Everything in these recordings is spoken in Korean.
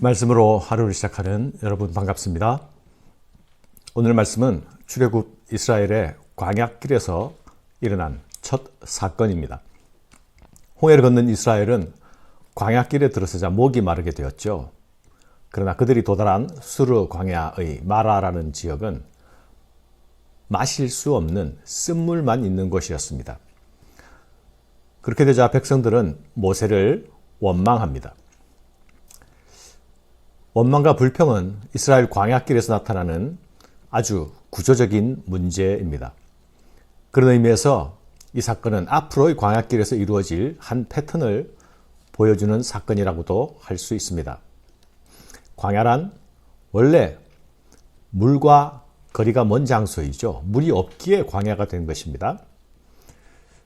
말씀으로 하루를 시작하는 여러분 반갑습니다. 오늘 말씀은 출애굽 이스라엘의 광야길에서 일어난 첫 사건입니다. 홍해를 건넌 이스라엘은 광야길에 들어서자 목이 마르게 되었죠. 그러나 그들이 도달한 수르 광야의 마라라는 지역은 마실 수 없는 쓴물만 있는 곳이었습니다. 그렇게 되자 백성들은 모세를 원망합니다. 원망과 불평은 이스라엘 광야길에서 나타나는 아주 구조적인 문제입니다. 그런 의미에서 이 사건은 앞으로의 광야길에서 이루어질 한 패턴을 보여주는 사건이라고도 할 수 있습니다. 광야란 원래 물과 거리가 먼 장소이죠. 물이 없기에 광야가 된 것입니다.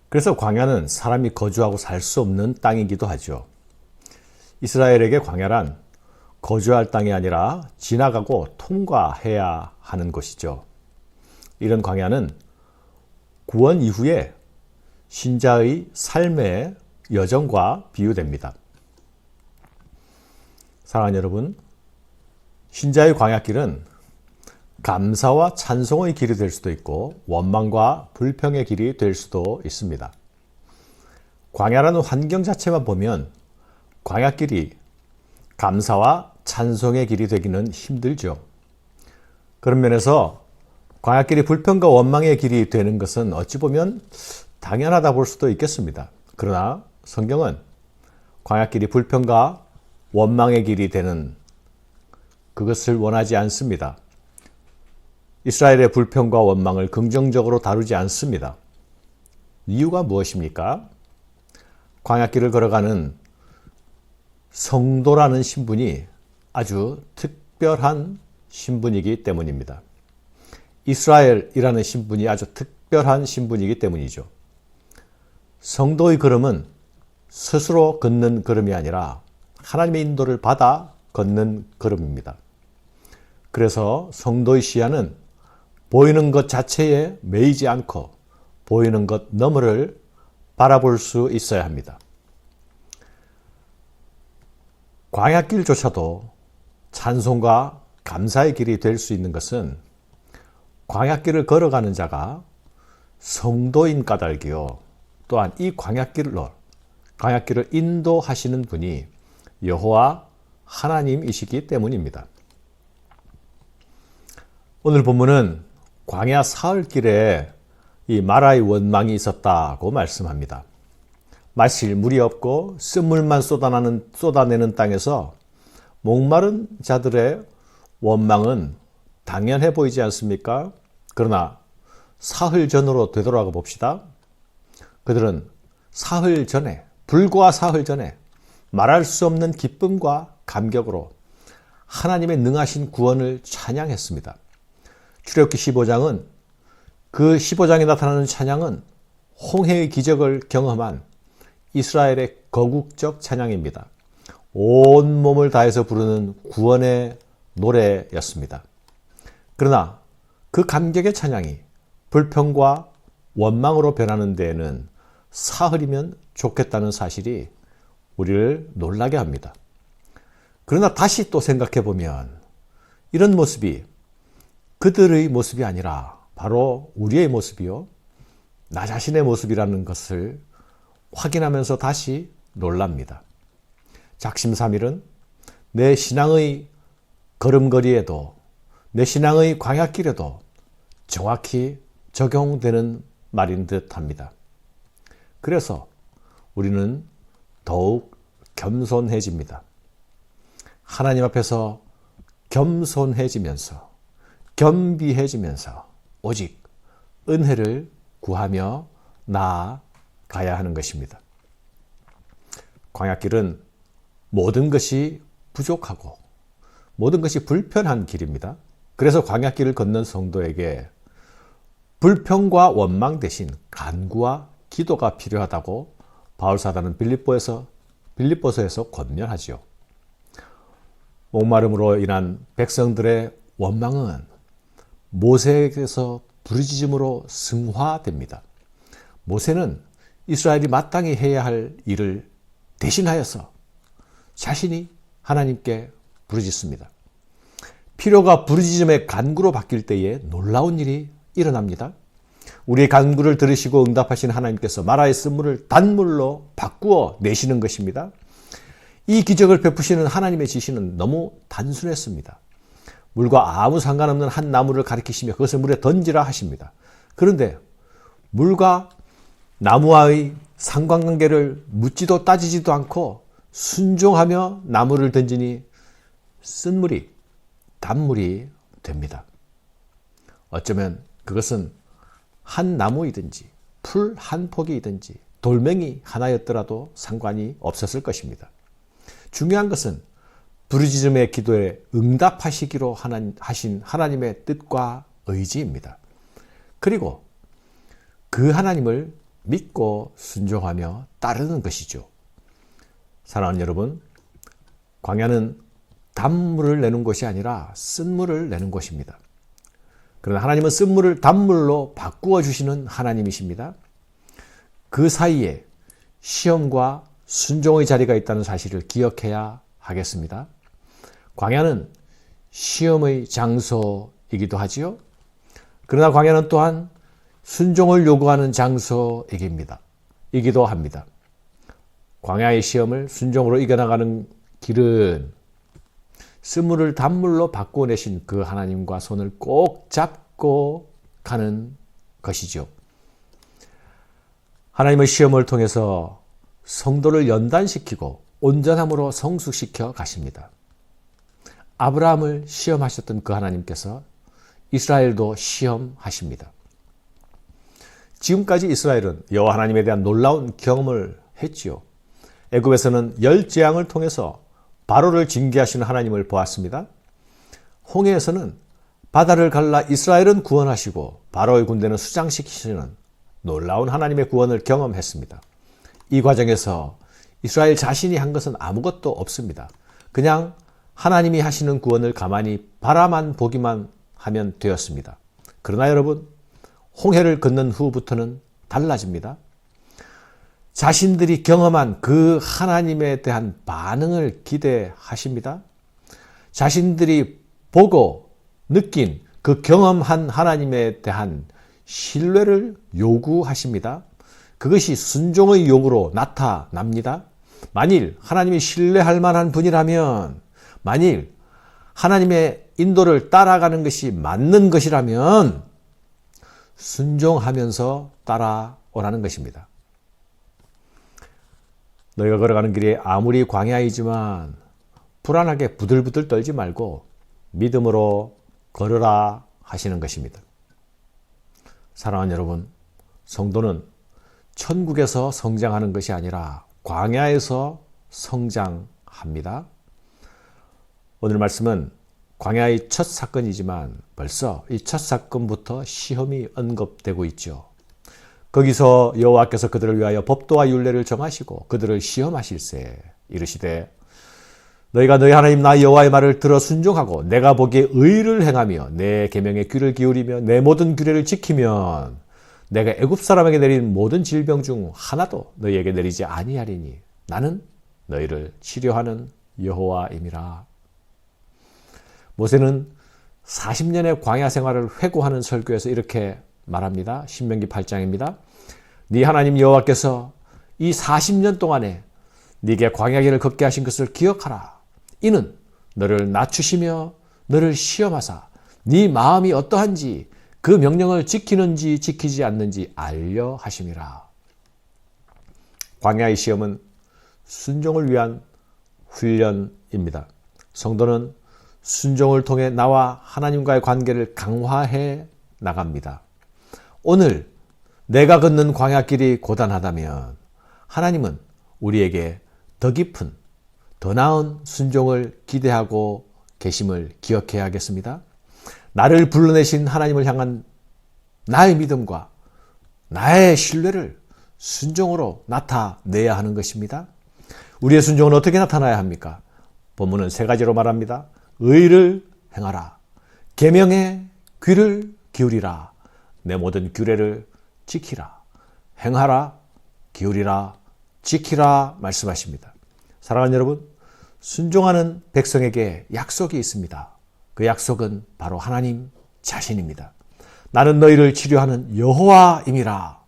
그래서 광야는 사람이 거주하고 살 수 없는 땅이기도 하죠. 이스라엘에게 광야란 거주할 땅이 아니라 지나가고 통과해야 하는 곳이죠. 이런 광야는 구원 이후에 신자의 삶의 여정과 비유됩니다. 사랑하는 여러분, 신자의 광야길은 감사와 찬송의 길이 될 수도 있고 원망과 불평의 길이 될 수도 있습니다. 광야라는 환경 자체만 보면 광야길이 감사와 찬송의 길이 되기는 힘들죠. 그런 면에서 광야길이 불평과 원망의 길이 되는 것은 어찌 보면 당연하다 볼 수도 있겠습니다. 그러나 성경은 광야길이 불평과 원망의 길이 되는 그것을 원하지 않습니다. 이스라엘의 불평과 원망을 긍정적으로 다루지 않습니다. 이유가 무엇입니까? 광야길을 걸어가는 성도라는 신분이 아주 특별한 신분이기 때문입니다. 이스라엘이라는 신분이 아주 특별한 신분이기 때문이죠. 성도의 걸음은 스스로 걷는 걸음이 아니라 하나님의 인도를 받아 걷는 걸음입니다. 그래서 성도의 시야는 보이는 것 자체에 매이지 않고 보이는 것 너머를 바라볼 수 있어야 합니다. 광야길조차도 찬송과 감사의 길이 될 수 있는 것은 광야길을 걸어가는 자가 성도인 까닭이요. 또한 이 광야길을 인도하시는 분이 여호와 하나님이시기 때문입니다. 오늘 본문은 광야 사흘길에 이 마라의 원망이 있었다고 말씀합니다. 마실 물이 없고 쓴물만 쏟아내는 땅에서 목마른 자들의 원망은 당연해 보이지 않습니까? 그러나 사흘 전으로 되돌아가 봅시다. 그들은 불과 사흘 전에 말할 수 없는 기쁨과 감격으로 하나님의 능하신 구원을 찬양했습니다. 출애굽기 15장은 그 15장에 나타나는 찬양은 홍해의 기적을 경험한 이스라엘의 거국적 찬양입니다. 온 몸을 다해서 부르는 구원의 노래였습니다. 그러나 그 감격의 찬양이 불평과 원망으로 변하는 데에는 사흘이면 좋겠다는 사실이 우리를 놀라게 합니다. 그러나 다시 또 생각해 보면 이런 모습이 그들의 모습이 아니라 바로 우리의 모습이요, 나 자신의 모습이라는 것을 확인하면서 다시 놀랍니다. 작심삼일은 내 신앙의 걸음걸이에도 내 신앙의 광야길에도 정확히 적용되는 말인 듯합니다. 그래서 우리는 더욱 겸손해집니다. 하나님 앞에서 겸손해지면서 겸비해지면서 오직 은혜를 구하며 나아가야 하는 것입니다. 광야길은 모든 것이 부족하고 모든 것이 불편한 길입니다. 그래서 광야길을 걷는 성도에게 불평과 원망 대신 간구와 기도가 필요하다고 바울사도는 빌립보서에서 권면하지요. 목마름으로 인한 백성들의 원망은 모세에게서 부르짖음으로 승화됩니다. 모세는 이스라엘이 마땅히 해야 할 일을 대신하여서 자신이 하나님께 부르짖습니다. 필요가 부르짖음의 간구로 바뀔 때에 놀라운 일이 일어납니다. 우리의 간구를 들으시고 응답하신 하나님께서 마라의 쓴물을 단물로 바꾸어 내시는 것입니다. 이 기적을 베푸시는 하나님의 지시는 너무 단순했습니다. 물과 아무 상관없는 한 나무를 가리키시며 그것을 물에 던지라 하십니다. 그런데 물과 나무와의 상관관계를 묻지도 따지지도 않고 순종하며 나무를 던지니 쓴물이 단물이 됩니다. 어쩌면 그것은 한 나무이든지 풀 한 포기이든지 돌멩이 하나였더라도 상관이 없었을 것입니다. 중요한 것은 부르짖음의 기도에 응답하시기로 하신 하나님의 뜻과 의지입니다. 그리고 그 하나님을 믿고 순종하며 따르는 것이죠. 사랑하는 여러분, 광야는 단물을 내는 곳이 아니라 쓴물을 내는 곳입니다. 그러나 하나님은 쓴물을 단물로 바꾸어 주시는 하나님이십니다. 그 사이에 시험과 순종의 자리가 있다는 사실을 기억해야 하겠습니다. 광야는 시험의 장소이기도 하지요. 그러나 광야는 또한 순종을 요구하는 장소이기도 합니다. 광야의 시험을 순종으로 이겨나가는 길은 쓴물을 단물로 바꿔내신 그 하나님과 손을 꼭 잡고 가는 것이죠. 하나님의 시험을 통해서 성도를 연단시키고 온전함으로 성숙시켜 가십니다. 아브라함을 시험하셨던 그 하나님께서 이스라엘도 시험하십니다. 지금까지 이스라엘은 여호와 하나님에 대한 놀라운 경험을 했지요. 애굽에서는 열 재앙을 통해서 바로를 징계하시는 하나님을 보았습니다. 홍해에서는 바다를 갈라 이스라엘은 구원하시고 바로의 군대는 수장시키시는 놀라운 하나님의 구원을 경험했습니다. 이 과정에서 이스라엘 자신이 한 것은 아무것도 없습니다. 그냥 하나님이 하시는 구원을 가만히 바라만 보기만 하면 되었습니다. 그러나 여러분, 홍해를 건넌 후부터는 달라집니다. 자신들이 경험한 그 하나님에 대한 반응을 기대하십니다. 자신들이 보고 느낀 그 경험한 하나님에 대한 신뢰를 요구하십니다. 그것이 순종의 요구로 나타납니다. 만일 하나님이 신뢰할 만한 분이라면, 만일 하나님의 인도를 따라가는 것이 맞는 것이라면 순종하면서 따라오라는 것입니다. 너희가 걸어가는 길이 아무리 광야이지만 불안하게 부들부들 떨지 말고 믿음으로 걸으라 하시는 것입니다. 사랑하는 여러분, 성도는 천국에서 성장하는 것이 아니라 광야에서 성장합니다. 오늘 말씀은 광야의 첫 사건이지만 벌써 이 첫 사건부터 시험이 언급되고 있죠. 거기서 여호와께서 그들을 위하여 법도와 율례를 정하시고 그들을 시험하실세 이르시되 너희가 너희 하나님 나 여호와의 말을 들어 순종하고 내가 보기에 의를 행하며 내 계명에 귀를 기울이며 내 모든 규례를 지키면 내가 애굽 사람에게 내린 모든 질병 중 하나도 너희에게 내리지 아니하리니 나는 너희를 치료하는 여호와임이라. 모세는 40년의 광야 생활을 회고하는 설교에서 이렇게 말합니다. 신명기 8장입니다. 네 하나님 여호와께서 이 40년 동안에 네게 광야길을 걷게 하신 것을 기억하라. 이는 너를 낮추시며 너를 시험하사 네 마음이 어떠한지 그 명령을 지키는지 지키지 않는지 알려 하심이라. 광야의 시험은 순종을 위한 훈련입니다. 성도는 순종을 통해 나와 하나님과의 관계를 강화해 나갑니다. 오늘 내가 걷는 광야길이 고단하다면 하나님은 우리에게 더 깊은, 더 나은 순종을 기대하고 계심을 기억해야겠습니다. 나를 불러내신 하나님을 향한 나의 믿음과 나의 신뢰를 순종으로 나타내야 하는 것입니다. 우리의 순종은 어떻게 나타나야 합니까? 본문은 세 가지로 말합니다. 의를 행하라. 계명에 귀를 기울이라. 내 모든 규례를 지키라. 행하라. 기울이라. 지키라 말씀하십니다. 사랑하는 여러분, 순종하는 백성에게 약속이 있습니다. 그 약속은 바로 하나님 자신입니다. 나는 너희를 치료하는 여호와임이라.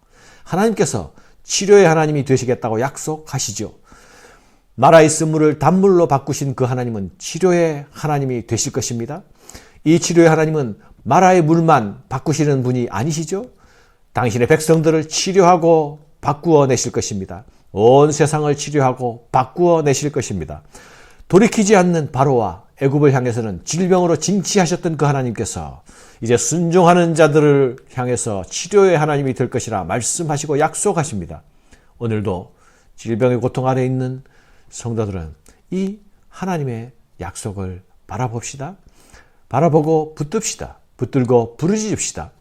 하나님께서 치료의 하나님이 되시겠다고 약속하시죠. 나라의 쓴물을 단물로 바꾸신 그 하나님은 치료의 하나님이 되실 것입니다. 이 치료의 하나님은 마라의 물만 바꾸시는 분이 아니시죠. 당신의 백성들을 치료하고 바꾸어 내실 것입니다. 온 세상을 치료하고 바꾸어 내실 것입니다. 돌이키지 않는 바로와 애굽을 향해서는 질병으로 징치하셨던 그 하나님께서 이제 순종하는 자들을 향해서 치료의 하나님이 될 것이라 말씀하시고 약속하십니다. 오늘도 질병의 고통 아래 있는 성도들은 이 하나님의 약속을 바라봅시다. 바라보고 붙듭시다. 붙들고 부르짖읍시다.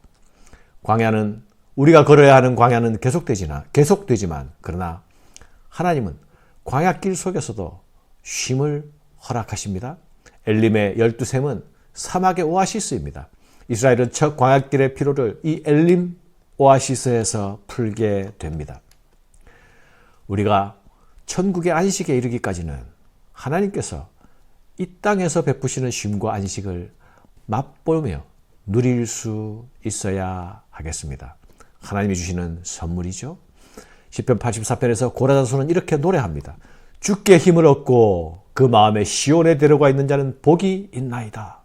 광야는 우리가 걸어야 하는 광야는 계속되지만 그러나 하나님은 광야길 속에서도 쉼을 허락하십니다. 엘림의 12샘은 사막의 오아시스입니다. 이스라엘은 첫 광야길의 피로를 이 엘림 오아시스에서 풀게 됩니다. 우리가 천국의 안식에 이르기까지는 하나님께서 이 땅에서 베푸시는 쉼과 안식을 맛보며 누릴 수 있어야 하겠습니다. 하나님이 주시는 선물이죠. 시편 84편에서 고라자손은 이렇게 노래합니다. 주께 힘을 얻고 그 마음에 시온에 데려가 있는 자는 복이 있나이다.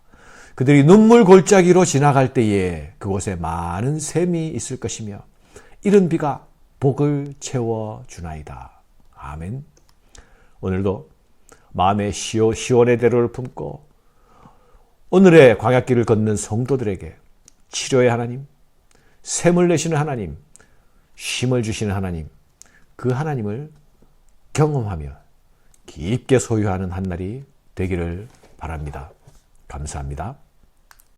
그들이 눈물 골짜기로 지나갈 때에 그곳에 많은 샘이 있을 것이며 이른 비가 복을 채워주나이다. 아멘. 오늘도 마음의 시온의 대로를 품고 오늘의 광야길을 걷는 성도들에게 치료의 하나님, 샘을 내시는 하나님, 쉼을 주시는 하나님, 그 하나님을 경험하며 깊게 소유하는 한 날이 되기를 바랍니다. 감사합니다.